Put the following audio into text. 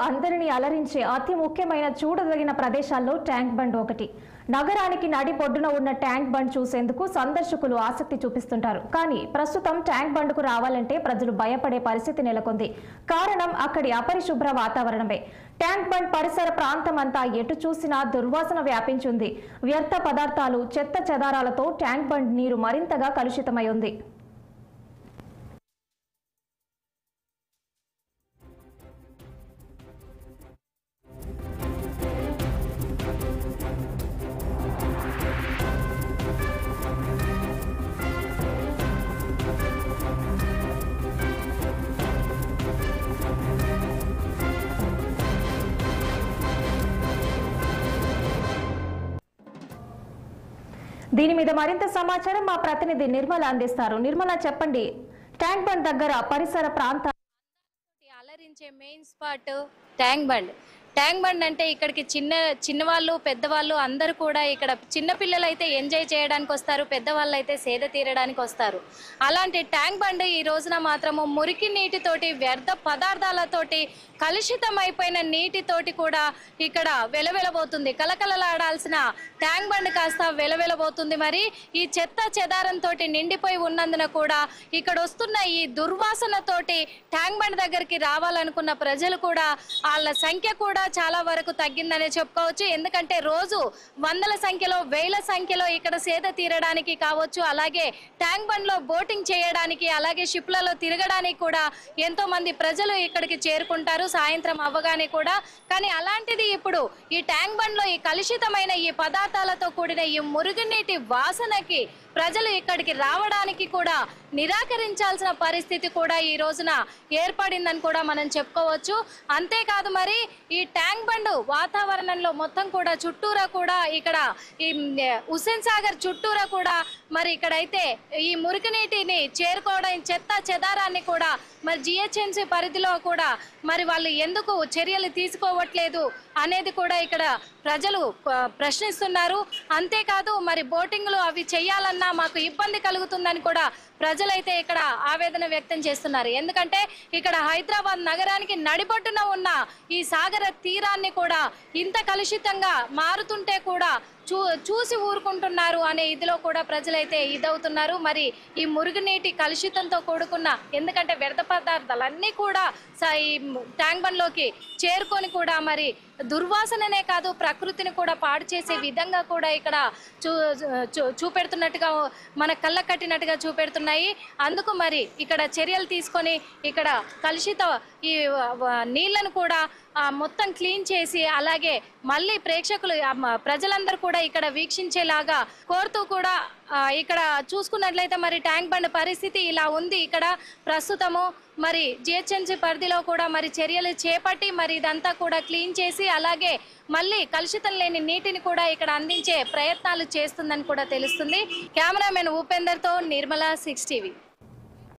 అందరినీ అలరించే అతి ముఖ్యమైన చూడదగిన ప్రదేశాల్లో ట్యాంక్ బండ్ ఒకటి. నగరానికి నడిబొడ్డున ఉన్న ట్యాంక్ బండ్ చూసేందుకు సందర్శకులు ఆసక్తి చూపిస్తుంటారు. కానీ ప్రస్తుతం ట్యాంక్ బండ్కు రావాలంటే ప్రజలు భయపడే పరిస్థితి నెలకొంది. కారణం అక్కడి అపరిశుభ్ర వాతావరణమే. ట్యాంక్ బండ్ పరిసర ప్రాంతమంతా ఎటు చూసినా దుర్వాసన వ్యాపించింది. వ్యర్థ పదార్థాలు, చెత్త చెదారాలతో ట్యాంక్ బండ్ నీరు మరింతగా కలుషితమై ఉంది. దీని మీద మరింత సమాచారం మా ప్రతినిధి నిర్మల అందిస్తారు. నిర్మల, చెప్పండి, ట్యాంక్ బండ్ దగ్గర పరిసర ప్రాంతాలు అలరించే main spot tank bund. Tank bund అంటే ఇక్కడికి చిన్నవాళ్ళు పెద్దవాళ్ళు అందరూ కూడా ఇక్కడ చిన్న పిల్లలు అయితే ఎంజాయ్ చేయడానికి వస్తారు, పెద్దవాళ్ళు అయితే సేద తీరడానికి వస్తారు. అలాంటి ట్యాంక్ బండ్ ఈ రోజున మాత్రము మురికి నీటితోటి, వ్యర్థ పదార్థాలతోటి, కలుషితమైపోయిన నీటితోటి కూడా ఇక్కడ వెలవెలబోతుంది. కలకలలాడాల్సిన ట్యాంక్ బండ్ కాస్త వెలవెలబోతుంది. మరి ఈ చెత్త చెదారంతో నిండిపోయి ఉన్నందున కూడా ఇక్కడ వస్తున్న ఈ దుర్వాసనతోటి ట్యాంక్ బండ్ దగ్గరికి రావాలనుకున్న ప్రజలు కూడా వాళ్ళ సంఖ్య కూడా చాలా వరకు తగ్గిందనే చెప్పుకోవచ్చు. ఎందుకంటే రోజు వందల సంఖ్యలో, వేల సంఖ్యలో ఇక్కడ సేద తీరడానికి కావచ్చు, అలాగే ట్యాంక్ బండ్ లో బోటింగ్ చేయడానికి, అలాగే షిప్లలో తిరగడానికి కూడా ఎంతో మంది ప్రజలు ఇక్కడికి చేరుకుంటారు సాయంత్రం అవ్వగానే కూడా. కానీ అలాంటిది ఇప్పుడు ఈ ట్యాంక్ బండ్ లో ఈ కలుషితమైన ఈ పదార్థాలతో కూడిన ఈ మురుగునీటి వాసనకి ప్రజలు ఇక్కడికి రావడానికి కూడా నిరాకరించాల్సిన పరిస్థితి కూడా ఈ రోజున ఏర్పడిందని కూడా మనం చెప్పుకోవచ్చు. అంతేకాదు, మరి ఈ ట్యాంక్ బండ్ వాతావరణంలో మొత్తం కూడా చుట్టూరా కూడా ఇక్కడ ఈ హుస్సేన్ సాగర్ చుట్టూరా కూడా మరి ఇక్కడైతే ఈ మురుగునీటిని చేరుకోవడం, చెత్త చెదారాన్ని కూడా మరి జిహెచ్ఎంసీ పరిధిలో కూడా మరి వాళ్ళు ఎందుకు చర్యలు తీసుకోవట్లేదు అనేది కూడా ఇక్కడ ప్రజలు ప్రశ్నిస్తున్నారు. అంతేకాదు, మరి బోటింగ్లు అవి చేయాలన్నా మాకు ఇబ్బంది కలుగుతుందని కూడా ప్రజలైతే ఇక్కడ ఆవేదన వ్యక్తం చేస్తున్నారు. ఎందుకంటే ఇక్కడ హైదరాబాద్ నగరానికి నడిబొడ్డున ఉన్న ఈ సాగర తీరాన్ని కూడా ఇంత కలుషితంగా మారుతుంటే కూడా చూసి ఊరుకుంటున్నారు అనే ఇదిలో కూడా ప్రజలైతే ఇదవుతున్నారు. మరి ఈ మురుగునీటి కలుషితంతో కూడుకున్న, ఎందుకంటే వ్యర్థ పదార్థాలన్నీ కూడా ఈ ట్యాంక్ బండ్లోకి చేరుకొని కూడా మరి దుర్వాసననే కాదు ప్రకృతిని కూడా పాడు చేసే విధంగా కూడా ఇక్కడ చూపెడుతున్నట్టుగా, మన కళ్ళ కట్టినట్టుగా చూపెడుతున్నాయి. అందుకు మరి ఇక్కడ చర్యలు తీసుకొని ఇక్కడ కలుషిత ఈ నీళ్లను కూడా మొత్తం క్లీన్ చేసి, అలాగే మళ్ళీ ప్రేక్షకులు ప్రజలందరూ కూడా ఇక్కడ వీక్షించేలాగా కోరుతూ కూడా ఇక్కడ చూసుకున్నట్లయితే మరి ట్యాంక్ బండ్ పరిస్థితి ఇలా ఉంది. ఇక్కడ ప్రస్తుతము మరి జిహెచ్ఎంసీ పరిధిలో కూడా మరి చర్యలు చేపట్టి మరి ఇదంతా కూడా క్లీన్ చేసి, అలాగే మళ్ళీ కలుషితం లేని నీటిని కూడా ఇక్కడ అందించే ప్రయత్నాలు చేస్తుందని కూడా తెలుస్తుంది. కెమెరామెన్ ఉపేందర్తో నిర్మల, 6 టీవీ.